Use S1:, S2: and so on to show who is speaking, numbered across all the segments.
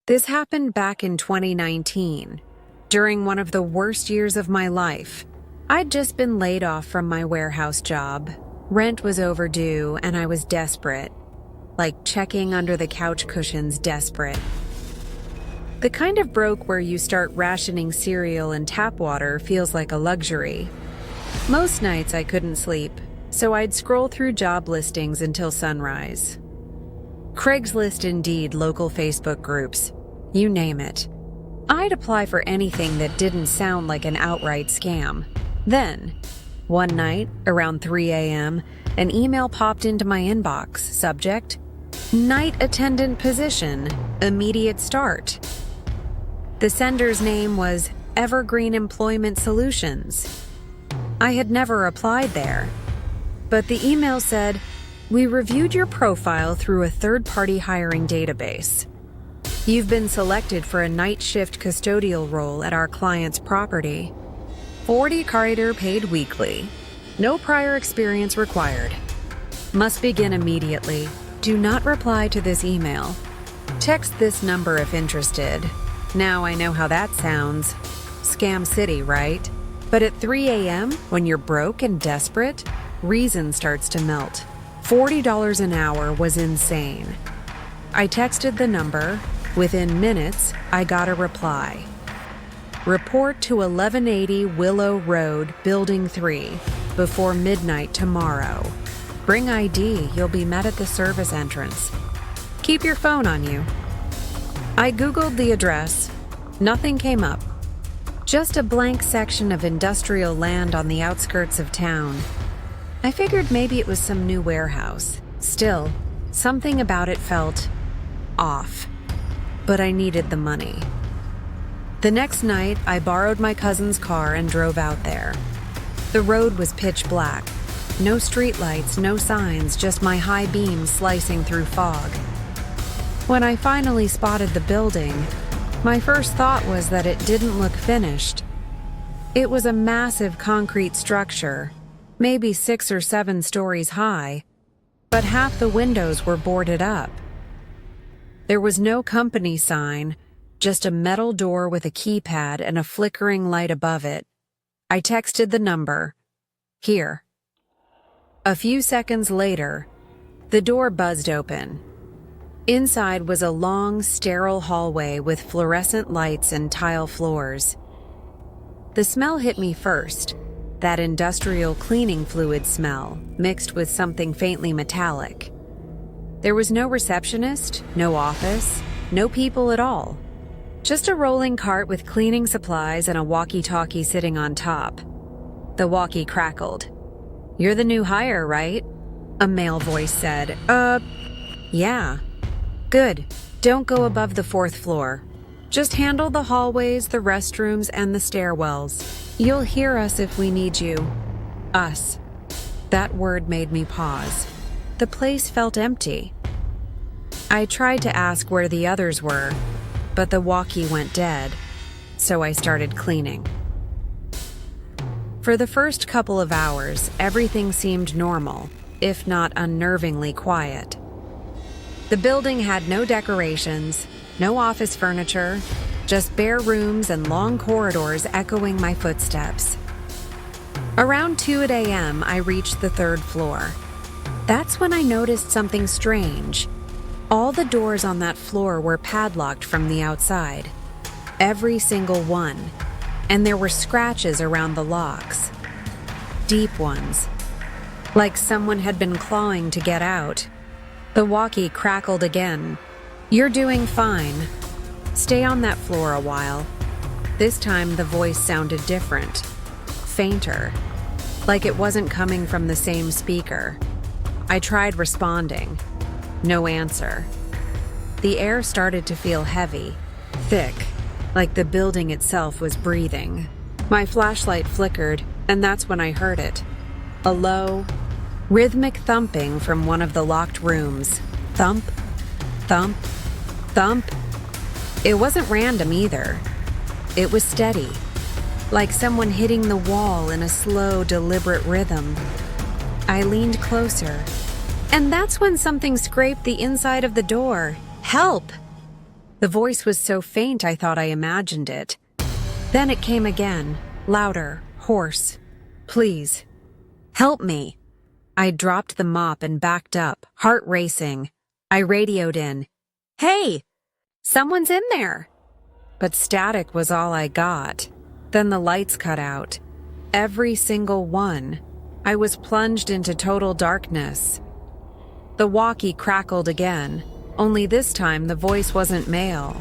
S1: This happened back in 2019, during one of the worst years of my life. I'd just been laid off from my warehouse job. Rent was overdue, and I was desperate. Like checking under the couch cushions desperate. The kind of broke where you start rationing cereal and tap water feels like a luxury. Most nights I couldn't sleep, so I'd scroll through job listings until sunrise. Craigslist, Indeed, local Facebook groups, you name it. I'd apply for anything that didn't sound like an outright scam. Then, one night, around 3 a.m., an email popped into my inbox, subject, Night Attendant Position, Immediate Start. The sender's name was Evergreen Employment Solutions. I had never applied there, but the email said, "We reviewed your profile through a third-party hiring database. You've been selected for a night shift custodial role at our client's property. 40 kreider paid weekly. No prior experience required. Must begin immediately. Do not reply to this email. Text this number if interested." Now I know how that sounds. Scam City, right? But at 3 a.m., when you're broke and desperate, reason starts to melt. $40 an hour was insane. I texted the number. Within minutes, I got a reply. Report to 1180 Willow Road, Building 3, before midnight tomorrow. Bring ID, you'll be met at the service entrance. Keep your phone on you. I Googled the address. Nothing came up. Just a blank section of industrial land on the outskirts of town. I figured maybe it was some new warehouse. Still, something about it felt off. But I needed the money. The next night, I borrowed my cousin's car and drove out there. The road was pitch black. No streetlights, no signs, just my high beam slicing through fog. When I finally spotted the building, my first thought was that it didn't look finished. It was a massive concrete structure, maybe 6 or 7 stories high, but half the windows were boarded up. There was no company sign, just a metal door with a keypad and a flickering light above it. I texted the number. Here. A few seconds later, the door buzzed open. Inside was a long, sterile hallway with fluorescent lights and tile floors. The smell hit me first, that industrial cleaning fluid smell, mixed with something faintly metallic. There was no receptionist, no office, no people at all. Just a rolling cart with cleaning supplies and a walkie-talkie sitting on top. The walkie crackled. "You're the new hire, right?" A male voice said. Yeah. Good. Don't go above the 4th floor. Just handle the hallways, the restrooms, and the stairwells. You'll hear us if we need you. Us. That word made me pause. The place felt empty. I tried to ask where the others were, but the walkie went dead, so I started cleaning. For the first couple of hours, everything seemed normal, if not unnervingly quiet. The building had no decorations, no office furniture, just bare rooms and long corridors echoing my footsteps. Around 2 a.m., I reached the 3rd floor. That's when I noticed something strange. All the doors on that floor were padlocked from the outside. Every single one. And there were scratches around the locks. Deep ones. Like someone had been clawing to get out. The walkie crackled again. "You're doing fine. Stay on that floor a while." This time the voice sounded different. Fainter. Like it wasn't coming from the same speaker. I tried responding. No answer. The air started to feel heavy, thick, like the building itself was breathing. My flashlight flickered, and that's when I heard it. A low, rhythmic thumping from one of the locked rooms. Thump, thump, thump. It wasn't random either. It was steady, like someone hitting the wall in a slow, deliberate rhythm. I leaned closer, and that's when something scraped the inside of the door. Help! The voice was so faint I thought I imagined it. Then it came again, louder, hoarse. "Please, help me." I dropped the mop and backed up, heart racing. I radioed in, "Hey, someone's in there." But static was all I got. Then the lights cut out. Every single one. I was plunged into total darkness. The walkie crackled again, only this time the voice wasn't male.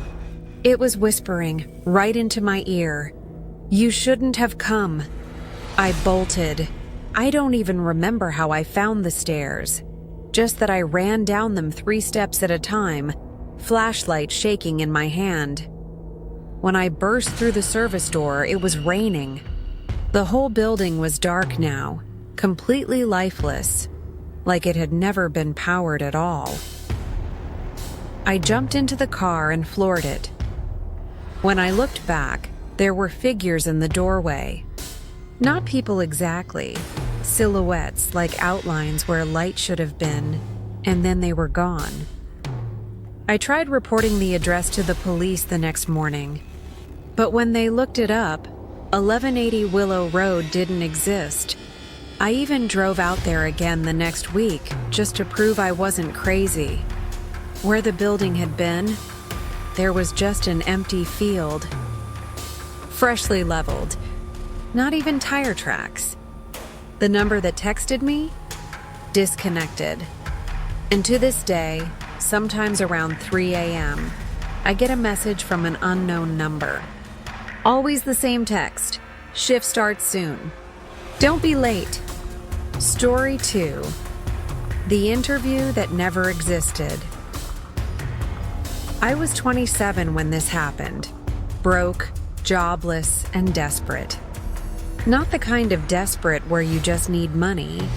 S1: It was whispering right into my ear, "You shouldn't have come." I bolted. I don't even remember how I found the stairs, just that I ran down them 3 steps at a time, flashlight shaking in my hand. When I burst through the service door, it was raining. The whole building was dark now, completely lifeless, like it had never been powered at all. I jumped into the car and floored it. When I looked back, there were figures in the doorway. Not people exactly, silhouettes like outlines where light should have been, and then they were gone. I tried reporting the address to the police the next morning, but when they looked it up, 1180 Willow Road didn't exist. I even drove out there again the next week just to prove I wasn't crazy. Where the building had been, there was just an empty field. Freshly leveled. Not even tire tracks. The number that texted me? Disconnected. And to this day, sometimes around 3 a.m., I get a message from an unknown number. Always the same text. Shift starts soon. Don't be late. Story 2. The interview that never existed. I was 27 when this happened. Broke, jobless, and desperate. Not the kind of desperate where you just need money,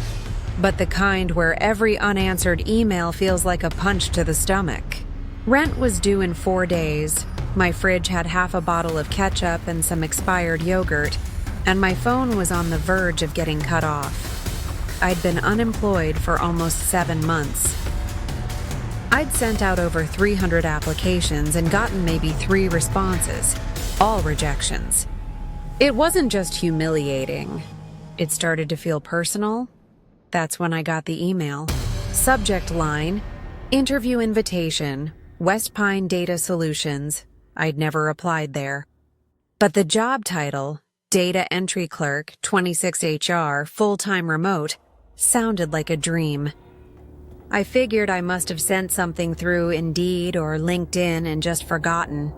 S1: but the kind where every unanswered email feels like a punch to the stomach. Rent was due in 4 days. My fridge had half a bottle of ketchup and some expired yogurt, and my phone was on the verge of getting cut off. I'd been unemployed for almost 7 months. I'd sent out over 300 applications and gotten maybe 3 responses, all rejections. It wasn't just humiliating. It started to feel personal. That's when I got the email. Subject line, interview invitation, West Pine Data Solutions. I'd never applied there. But the job title, Data Entry Clerk, 26HR, full-time remote, sounded like a dream. I figured I must have sent something through Indeed or LinkedIn and just forgotten.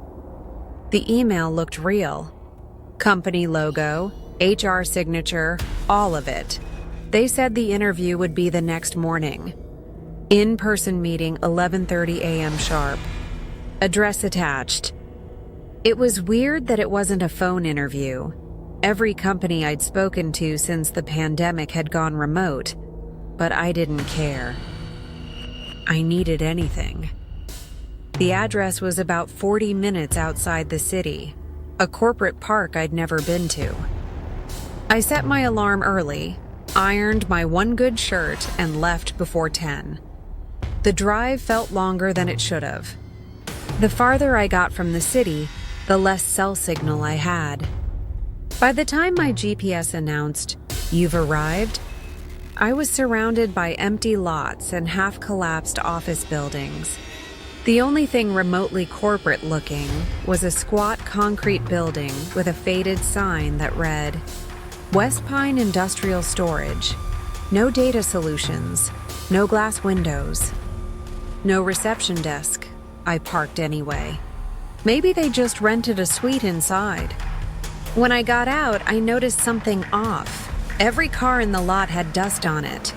S1: The email looked real. Company logo, HR signature, all of it. They said the interview would be the next morning. In-person meeting, 11:30 a.m. sharp. Address attached. It was weird that it wasn't a phone interview. Every company I'd spoken to since the pandemic had gone remote, but I didn't care. I needed anything. The address was about 40 minutes outside the city, a corporate park I'd never been to. I set my alarm early, ironed my one good shirt, and left before 10. The drive felt longer than it should have. The farther I got from the city, the less cell signal I had. By the time my GPS announced, "You've arrived," I was surrounded by empty lots and half-collapsed office buildings. The only thing remotely corporate-looking was a squat concrete building with a faded sign that read, "West Pine Industrial Storage. No data solutions. No glass windows. No reception desk." I parked anyway. Maybe they just rented a suite inside. When I got out, I noticed something off. Every car in the lot had dust on it.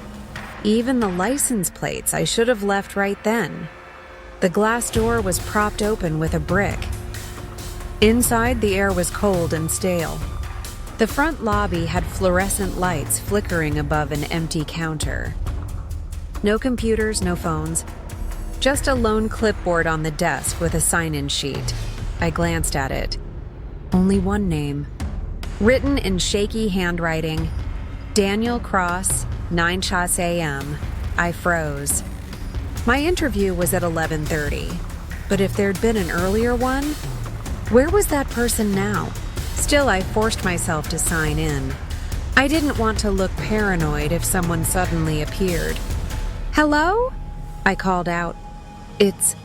S1: Even the license plates I should have left right then. The glass door was propped open with a brick. Inside, the air was cold and stale. The front lobby had fluorescent lights flickering above an empty counter. No computers, no phones. Just a lone clipboard on the desk with a sign-in sheet. I glanced at it. Only one name. Written in shaky handwriting, Daniel Cross, 9 shots a.m. I froze. My interview was at 11:30. But if there'd been an earlier one, where was that person now? Still, I forced myself to sign in. I didn't want to look paranoid if someone suddenly appeared. "Hello?" I called out. "It's,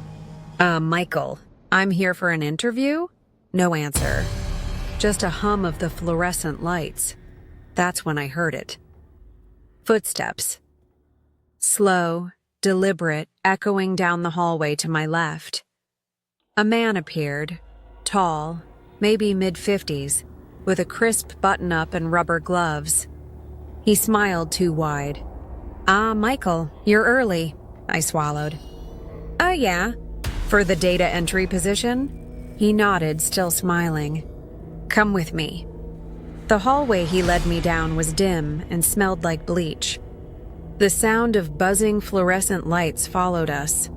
S1: Michael. I'm here for an interview?" No answer. Just a hum of the fluorescent lights. That's when I heard it. Footsteps. Slow, deliberate, echoing down the hallway to my left. A man appeared, tall, maybe mid-50s, with a crisp button-up and rubber gloves. He smiled too wide. "Ah, Michael, you're early," I swallowed. Yeah. For the data entry position?" He nodded, still smiling. "Come with me." The hallway he led me down was dim and smelled like bleach. The sound of buzzing fluorescent lights followed us.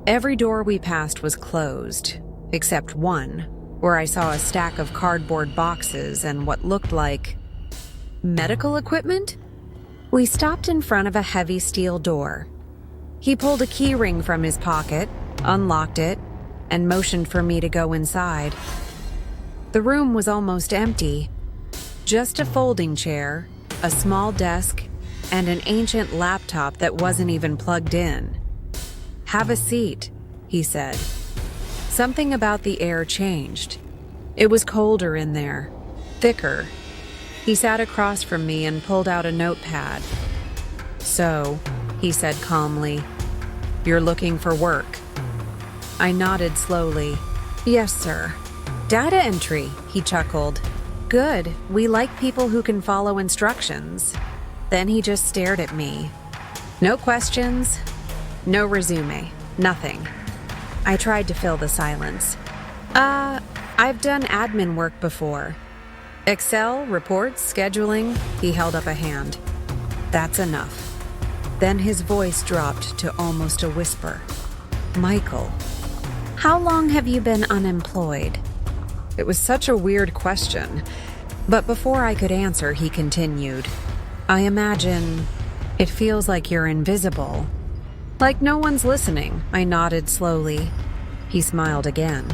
S1: Every door we passed was closed, except one, where I saw a stack of cardboard boxes and what looked like medical equipment. We stopped in front of a heavy steel door. He pulled a key ring from his pocket, unlocked it, and motioned for me to go inside. The room was almost empty. Just a folding chair, a small desk, and an ancient laptop that wasn't even plugged in. "Have a seat," he said. Something about the air changed. It was colder in there, thicker. He sat across from me and pulled out a notepad. "So," he said calmly, "you're looking for work?" I nodded slowly. "Yes, sir." "Data entry," he chuckled. "Good. We like people who can follow instructions." Then he just stared at me. "No questions? No resume? Nothing?" I tried to fill the silence. I've done admin work before. Excel, reports, scheduling." He held up a hand. "That's enough." Then his voice dropped to almost a whisper. "Michael, how long have you been unemployed?" It was such a weird question. But before I could answer, he continued. "I imagine it feels like you're invisible. Like no one's listening." I nodded slowly. He smiled again.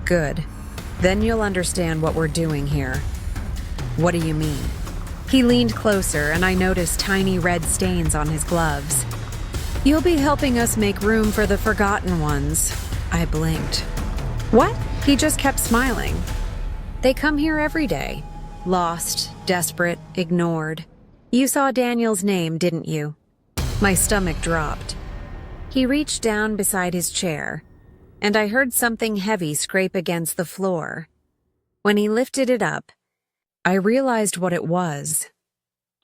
S1: "Good. Then you'll understand what we're doing here." "What do you mean?" He leaned closer, and I noticed tiny red stains on his gloves. "You'll be helping us make room for the forgotten ones." I blinked. "What?" He just kept smiling. "They come here every day. Lost, desperate, ignored. You saw Daniel's name, didn't you?" My stomach dropped. He reached down beside his chair, and I heard something heavy scrape against the floor. When he lifted it up, I realized what it was.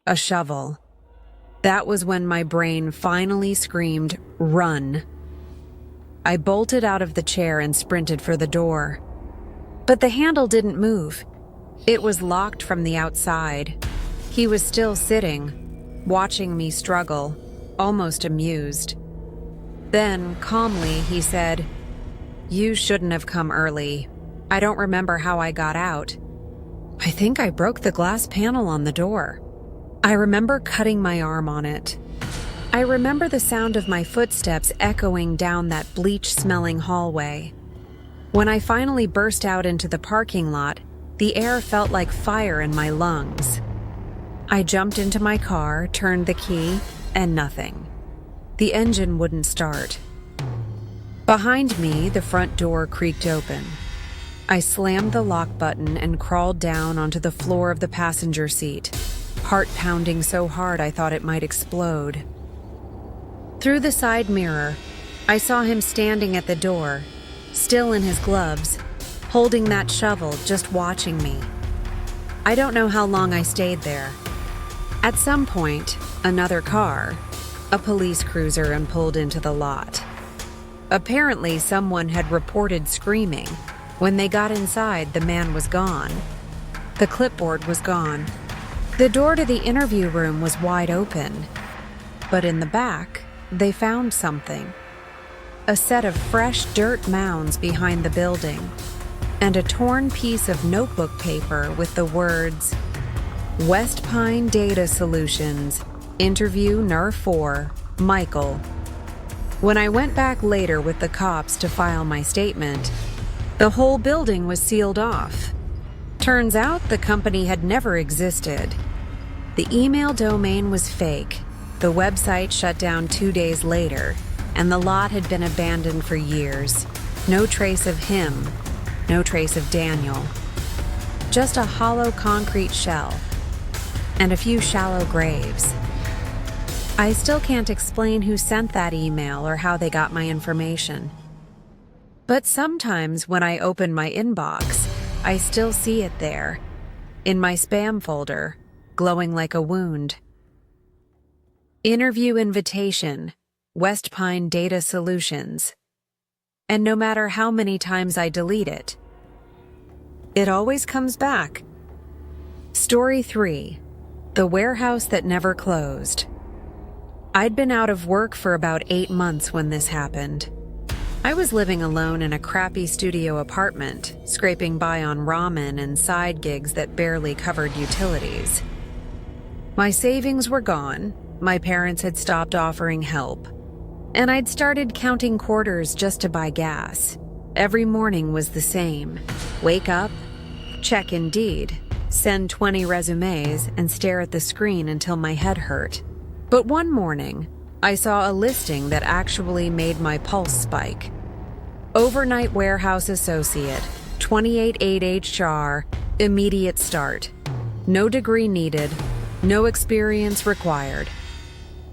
S1: A shovel. That was when my brain finally screamed, "Run!" I bolted out of the chair and sprinted for the door. But the handle didn't move. It was locked from the outside. He was still sitting, watching me struggle, almost amused. Then, calmly, he said, "You shouldn't have come early. I don't remember how I got out. I think I broke the glass panel on the door. I remember cutting my arm on it. I remember the sound of my footsteps echoing down that bleach-smelling hallway. When I finally burst out into the parking lot, the air felt like fire in my lungs. I jumped into my car, turned the key, and nothing. The engine wouldn't start. Behind me, the front door creaked open. I slammed the lock button and crawled down onto the floor of the passenger seat, heart pounding so hard I thought it might explode. Through the side mirror, I saw him standing at the door, still in his gloves, holding that shovel, just watching me. I don't know how long I stayed there. At some point, another car, a police cruiser, and pulled into the lot. Apparently, someone had reported screaming. When they got inside, the man was gone. The clipboard was gone. The door to the interview room was wide open. But in the back, they found something. A set of fresh dirt mounds behind the building, and a torn piece of notebook paper with the words, "West Pine Data Solutions, Interview NER 4, Michael." When I went back later with the cops to file my statement, the whole building was sealed off. Turns out the company had never existed. The email domain was fake. The website shut down 2 days later, and the lot had been abandoned for years. No trace of him, no trace of Daniel. Just a hollow concrete shell and a few shallow graves. I still can't explain who sent that email or how they got my information. But sometimes when I open my inbox, I still see it there, in my spam folder, glowing like a wound. Interview invitation, West Pine Data Solutions. And no matter how many times I delete it, it always comes back. Story 3. The warehouse that never closed. I'd been out of work for about 8 months when this happened. I was living alone in a crappy studio apartment, scraping by on ramen and side gigs that barely covered utilities. My savings were gone, my parents had stopped offering help, and I'd started counting quarters just to buy gas. Every morning was the same. Wake up, check Indeed, send 20 resumes, and stare at the screen until my head hurt. But one morning, I saw a listing that actually made my pulse spike. Overnight warehouse associate, 28.8 HR, immediate start. No degree needed, no experience required.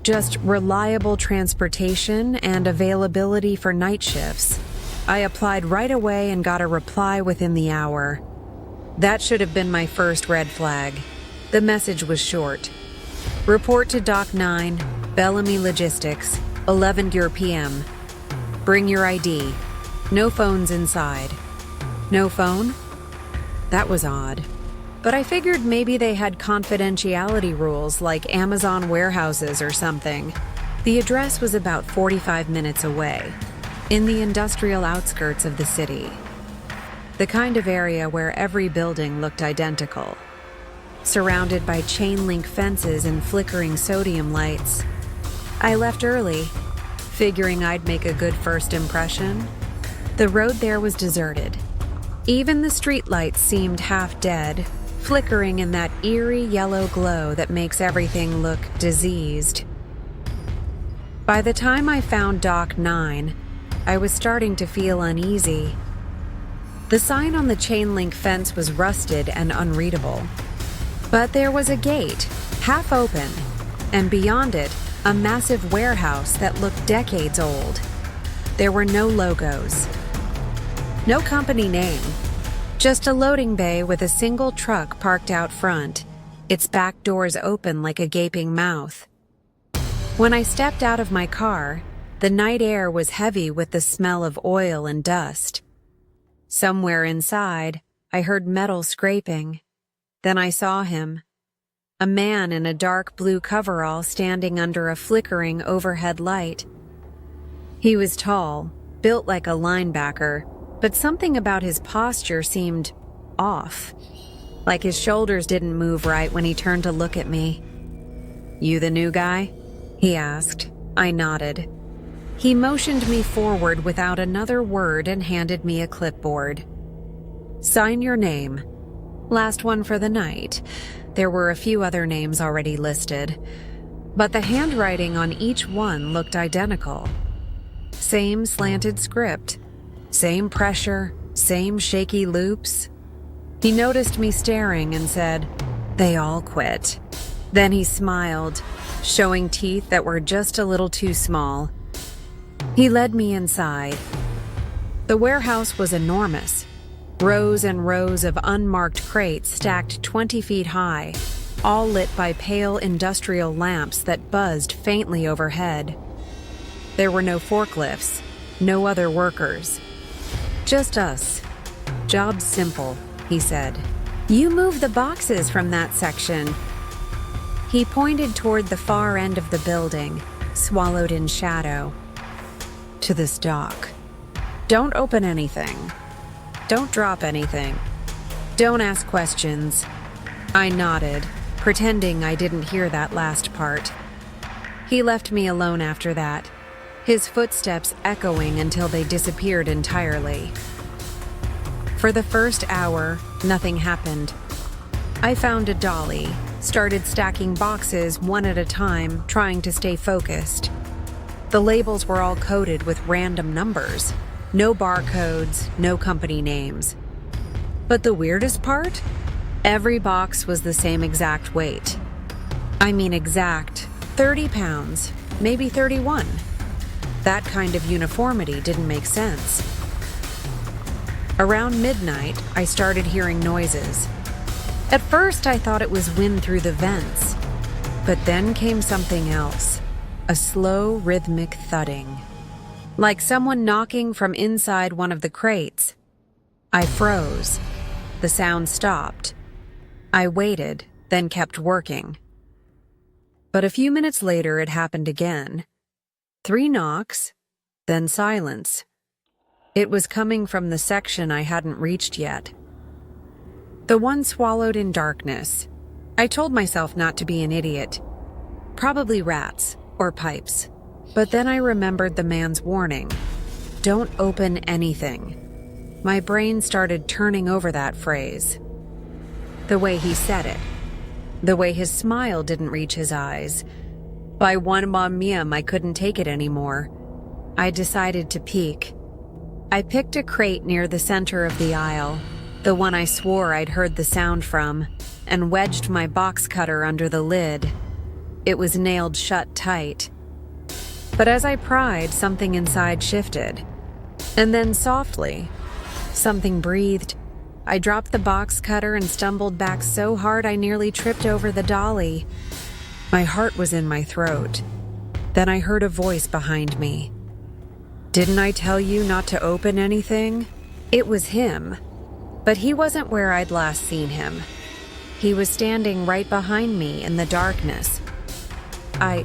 S1: Just reliable transportation and availability for night shifts. I applied right away and got a reply within the hour. That should have been my first red flag. The message was short. Report to Dock 9, Bellamy Logistics, 11 p.m. Bring your ID. No phones inside. No phone? That was odd. But I figured maybe they had confidentiality rules like Amazon warehouses or something. The address was about 45 minutes away, in the industrial outskirts of the city. The kind of area where every building looked identical, surrounded by chain-link fences and flickering sodium lights. I left early, figuring I'd make a good first impression. The road there was deserted. Even the streetlights seemed half dead, flickering in that eerie yellow glow that makes everything look diseased. By the time I found Dock 9, I was starting to feel uneasy. The sign on the chain-link fence was rusted and unreadable. But there was a gate, half open, and beyond it, a massive warehouse that looked decades old. There were no logos. No company name. Just a loading bay with a single truck parked out front, its back doors open like a gaping mouth. When I stepped out of my car, the night air was heavy with the smell of oil and dust. Somewhere inside, I heard metal scraping. Then I saw him. A man in a dark blue coverall standing under a flickering overhead light. He was tall, built like a linebacker, but something about his posture seemed off. Like his shoulders didn't move right when he turned to look at me. "You the new guy?" he asked. I nodded. He motioned me forward without another word and handed me a clipboard. "Sign your name. Last one for the night." There were a few other names already listed, but the handwriting on each one looked identical. Same slanted script, same pressure, same shaky loops. He noticed me staring and said, "They all quit." Then he smiled, showing teeth that were just a little too small. He led me inside. The warehouse was enormous. Rows and rows of unmarked crates stacked 20 feet high, all lit by pale industrial lamps that buzzed faintly overhead. There were no forklifts, no other workers. Just us. Job simple, he said. "You move the boxes from that section." He pointed toward the far end of the building, swallowed in shadow. "To this dock. Don't open anything. Don't drop anything. Don't ask questions." I nodded, pretending I didn't hear that last part. He left me alone after that. his footsteps echoing until they disappeared entirely. For the first hour, nothing happened. I found a dolly, started stacking boxes one at a time, trying to stay focused. The labels were all coded with random numbers. No barcodes, no company names. But the weirdest part? Every box was the same exact weight. I mean exact, 30 pounds, maybe 31. That kind of uniformity didn't make sense. Around midnight, I started hearing noises. At first, I thought it was wind through the vents, but then came something else, a slow, rhythmic thudding, like someone knocking from inside one of the crates. I froze. The sound stopped. I waited, then kept working. But a few minutes later, it happened again. 3 knocks, then silence. It was coming from the section I hadn't reached yet. The one swallowed in darkness. I told myself not to be an idiot. Probably rats or pipes. But then I remembered the man's warning. Don't open anything. My brain started turning over that phrase. The way he said it. The way his smile didn't reach his eyes. By 1 Mom I couldn't take it anymore. I decided to peek. I picked a crate near the center of the aisle, the one I swore I'd heard the sound from, and wedged my box cutter under the lid. It was nailed shut tight. But as I pried, something inside shifted. And then softly, something breathed. I dropped the box cutter and stumbled back so hard I nearly tripped over the dolly. My heart was in my throat. Then I heard a voice behind me. Didn't I tell you not to open anything? It was him. But he wasn't where I'd last seen him. He was standing right behind me in the darkness. I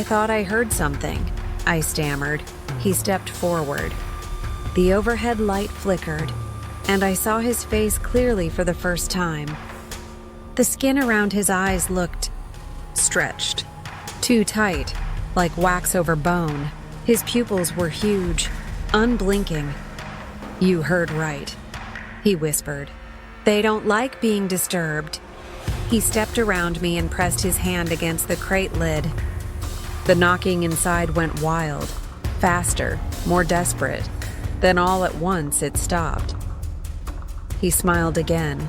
S1: thought I heard something, I stammered. He stepped forward. The overhead light flickered, and I saw his face clearly for the first time. The skin around his eyes looked stretched, too tight, like wax over bone. His pupils were huge, unblinking. You heard right, he whispered. They don't like being disturbed. He stepped around me and pressed his hand against the crate lid. The knocking inside went wild, faster, more desperate. Then all at once it stopped. He smiled again.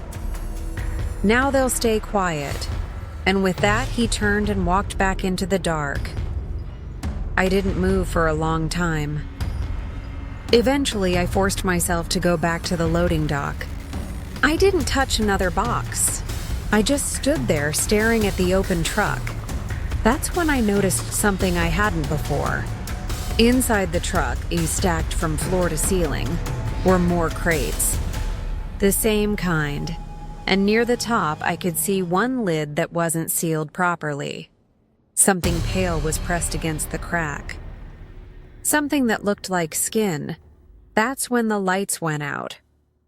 S1: Now they'll stay quiet. And with that, he turned and walked back into the dark. I didn't move for a long time. Eventually, I forced myself to go back to the loading dock. I didn't touch another box. I just stood there staring at the open truck. That's when I noticed something I hadn't before. Inside the truck, stacked from floor to ceiling, were more crates. The same kind. And near the top, I could see one lid that wasn't sealed properly. Something pale was pressed against the crack. Something that looked like skin. That's when the lights went out.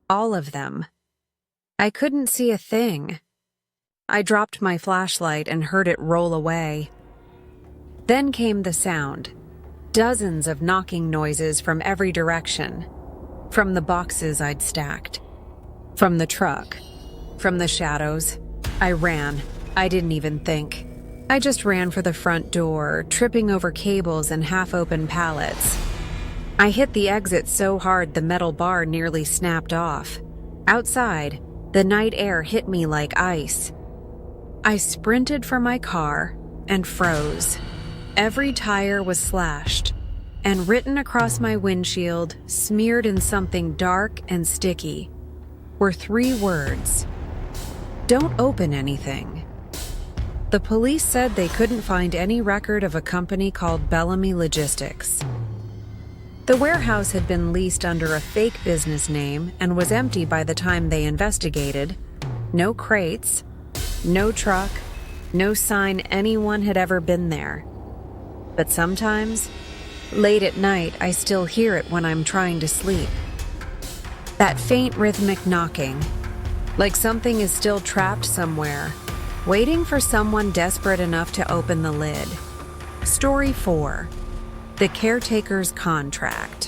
S1: All of them. I couldn't see a thing. I dropped my flashlight and heard it roll away. Then came the sound. Dozens of knocking noises from every direction. From the boxes I'd stacked. From the truck. From the shadows. I ran. I didn't even think. I just ran for the front door, tripping over cables and half-open pallets. I hit the exit so hard the metal bar nearly snapped off. Outside, the night air hit me like ice. I sprinted for my car and froze. Every tire was slashed, and written across my windshield, smeared in something dark and sticky, were 3 words. Don't open anything. The police said they couldn't find any record of a company called Bellamy Logistics. The warehouse had been leased under a fake business name and was empty by the time they investigated. No crates, no truck, no sign anyone had ever been there. But sometimes, late at night, I still hear it when I'm trying to sleep. That faint rhythmic knocking, like something is still trapped somewhere, waiting for someone desperate enough to open the lid. Story 4. The caretaker's contract.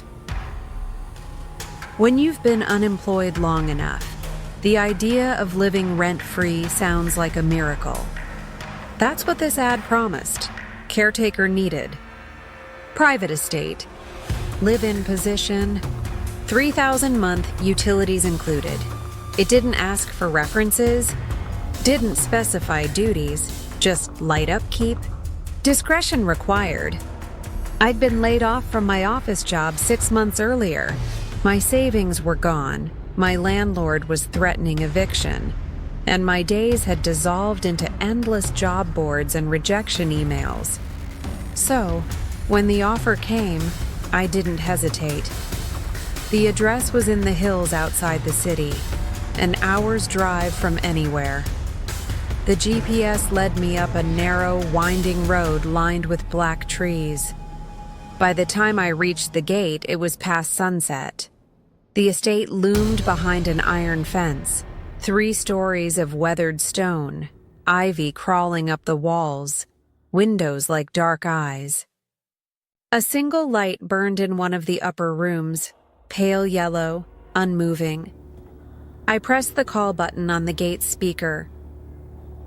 S1: When you've been unemployed long enough, the idea of living rent-free sounds like a miracle. That's what this ad promised. Caretaker needed. Private estate. Live-in position. $3,000 month, utilities included. It didn't ask for references. Didn't specify duties. Just light upkeep. Discretion required. I'd been laid off from my office job 6 months earlier. My savings were gone. My landlord was threatening eviction. And my days had dissolved into endless job boards and rejection emails. So, when the offer came, I didn't hesitate. The address was in the hills outside the city, an hour's drive from anywhere. The GPS led me up a narrow, winding road lined with black trees. By the time I reached the gate, it was past sunset. The estate loomed behind an iron fence, 3 stories of weathered stone, ivy crawling up the walls, windows like dark eyes. A single light burned in one of the upper rooms, pale yellow, unmoving. I pressed the call button on the gate speaker.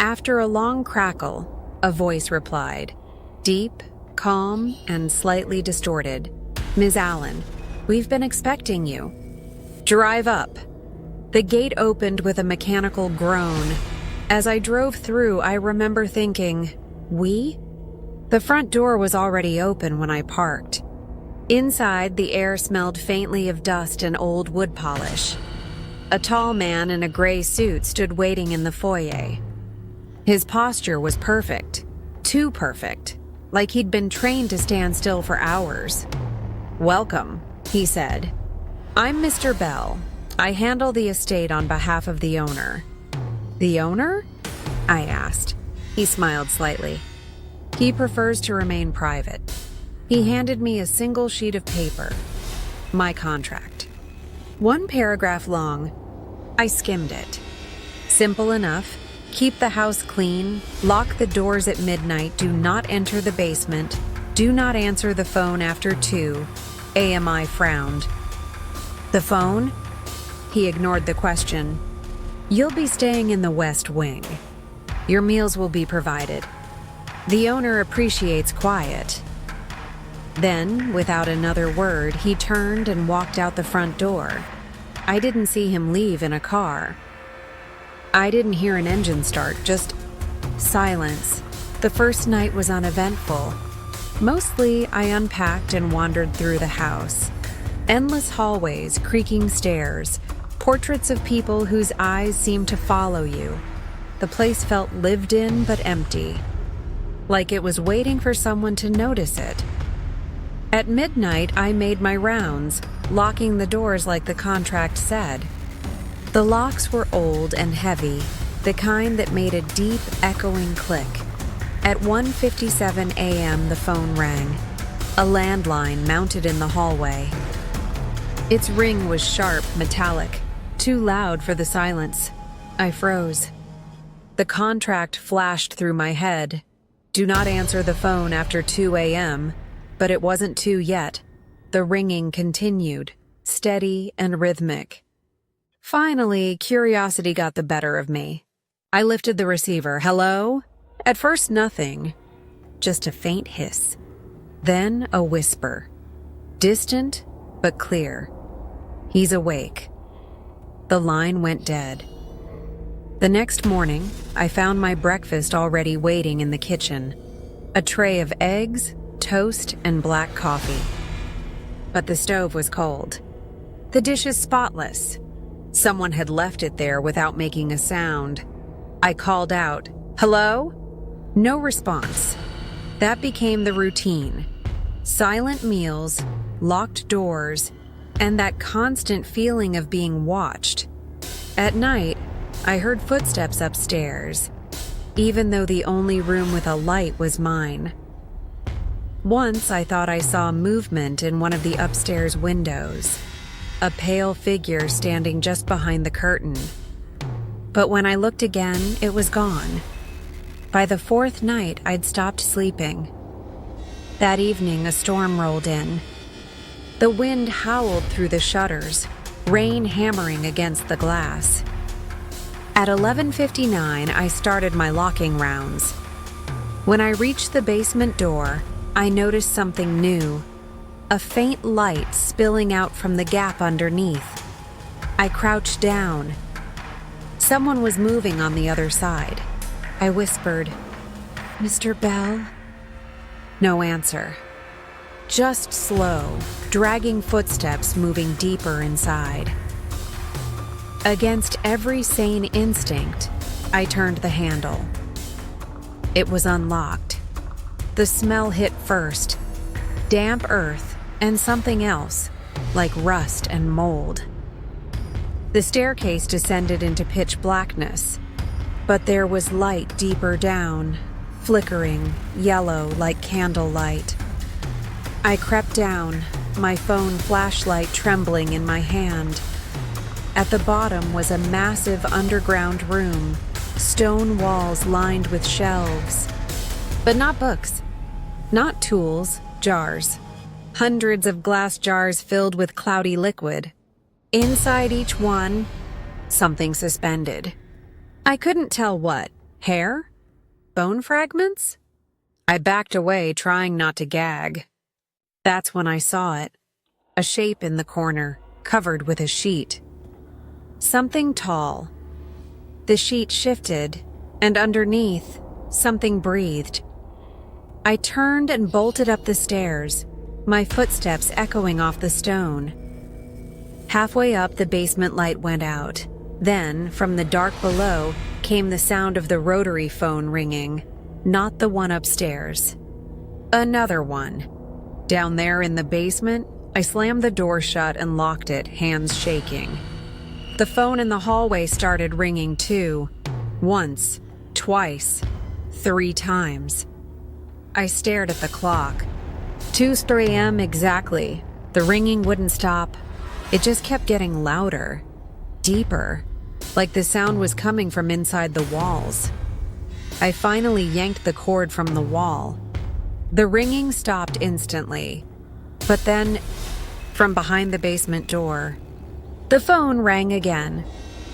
S1: After a long crackle, a voice replied, deep, calm, and slightly distorted. Ms. Allen, we've been expecting you. Drive up. The gate opened with a mechanical groan. As I drove through, I remember thinking, we? The front door was already open when I parked. Inside, the air smelled faintly of dust and old wood polish. A tall man in a gray suit stood waiting in the foyer. His posture was perfect, too perfect, like he'd been trained to stand still for hours. Welcome, he said. I'm Mr. Bell. I handle the estate on behalf of the owner. The owner? I asked. He smiled slightly. He prefers to remain private. He handed me a single sheet of paper. My contract. 1 paragraph long. I skimmed it. Simple enough. Keep the house clean, lock the doors at midnight, do not enter the basement, do not answer the phone after 2 a.m. I frowned. The phone? He ignored the question. You'll be staying in the West Wing. Your meals will be provided. The owner appreciates quiet. Then, without another word, he turned and walked out the front door. I didn't see him leave in a car. I didn't hear an engine start, just silence. The first night was uneventful. Mostly, I unpacked and wandered through the house. Endless hallways, creaking stairs, portraits of people whose eyes seemed to follow you. The place felt lived in but empty, like it was waiting for someone to notice it. At midnight, I made my rounds, locking the doors like the contract said. The locks were old and heavy, the kind that made a deep, echoing click. At 1:57 a.m., the phone rang. A landline mounted in the hallway. Its ring was sharp, metallic, too loud for the silence. I froze. The contract flashed through my head. Do not answer the phone after 2 a.m., but it wasn't 2 yet. The ringing continued, steady and rhythmic. Finally, curiosity got the better of me. I lifted the receiver. Hello? At first, nothing. Just a faint hiss. Then a whisper. Distant, but clear. He's awake. The line went dead. The next morning, I found my breakfast already waiting in the kitchen. A tray of eggs, toast, and black coffee. But the stove was cold. The dishes spotless. Someone had left it there without making a sound. I called out, "Hello?" No response. That became the routine. Silent meals, locked doors, and that constant feeling of being watched. At night, I heard footsteps upstairs, even though the only room with a light was mine. Once I thought I saw movement in one of the upstairs windows, a pale figure standing just behind the curtain. But when I looked again, it was gone. By the 4th night, I'd stopped sleeping. That evening, a storm rolled in. The wind howled through the shutters, rain hammering against the glass. At 11:59, I started my locking rounds. When I reached the basement door, I noticed something new, a faint light spilling out from the gap underneath. I crouched down. Someone was moving on the other side. I whispered, "Mr. Bell?" No answer. Just slow, dragging footsteps moving deeper inside. Against every sane instinct, I turned the handle. It was unlocked. The smell hit first, damp earth and something else, like rust and mold. The staircase descended into pitch blackness, but there was light deeper down, flickering, yellow like candlelight. I crept down, my phone flashlight trembling in my hand. At the bottom was a massive underground room, stone walls lined with shelves. But not books, not tools, jars. Hundreds of glass jars filled with cloudy liquid. Inside each one, something suspended. I couldn't tell what. Hair? Bone fragments? I backed away, trying not to gag. That's when I saw it. A shape in the corner, covered with a sheet. Something tall. The sheet shifted, and underneath, something breathed. I turned and bolted up the stairs, my footsteps echoing off the stone. Halfway up, the basement light went out. Then, from the dark below, came the sound of the rotary phone ringing, not the one upstairs. Another one. Down there in the basement, I slammed the door shut and locked it, hands shaking. The phone in the hallway started ringing too. Once, twice, 3 times. I stared at the clock. 2 a.m. exactly. The ringing wouldn't stop. It just kept getting louder, deeper, like the sound was coming from inside the walls. I finally yanked the cord from the wall. The ringing stopped instantly, but then, from behind the basement door, the phone rang again.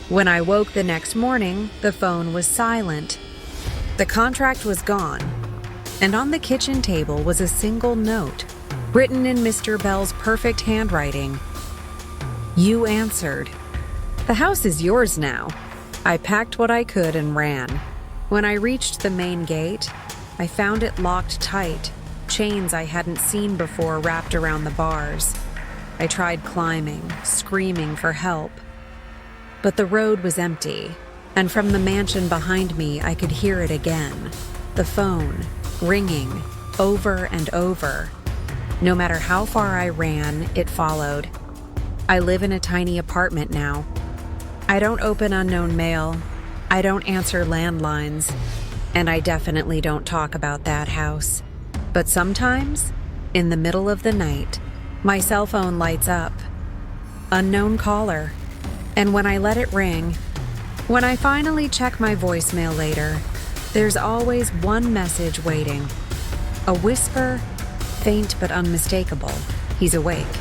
S1: When I woke the next morning, the phone was silent. The contract was gone, and on the kitchen table was a single note, written in Mr. Bell's perfect handwriting. "You answered. The house is yours now." I packed what I could and ran. When I reached the main gate, I found it locked tight, chains I hadn't seen before wrapped around the bars. I tried climbing, screaming for help. But the road was empty, and from the mansion behind me I could hear it again. The phone, ringing, over and over. No matter how far I ran, it followed. I live in a tiny apartment now. I don't open unknown mail. I don't answer landlines. And I definitely don't talk about that house. But sometimes, in the middle of the night, my cell phone lights up. Unknown caller. And when I let it ring, when I finally check my voicemail later, there's always one message waiting. A whisper, faint but unmistakable. He's awake.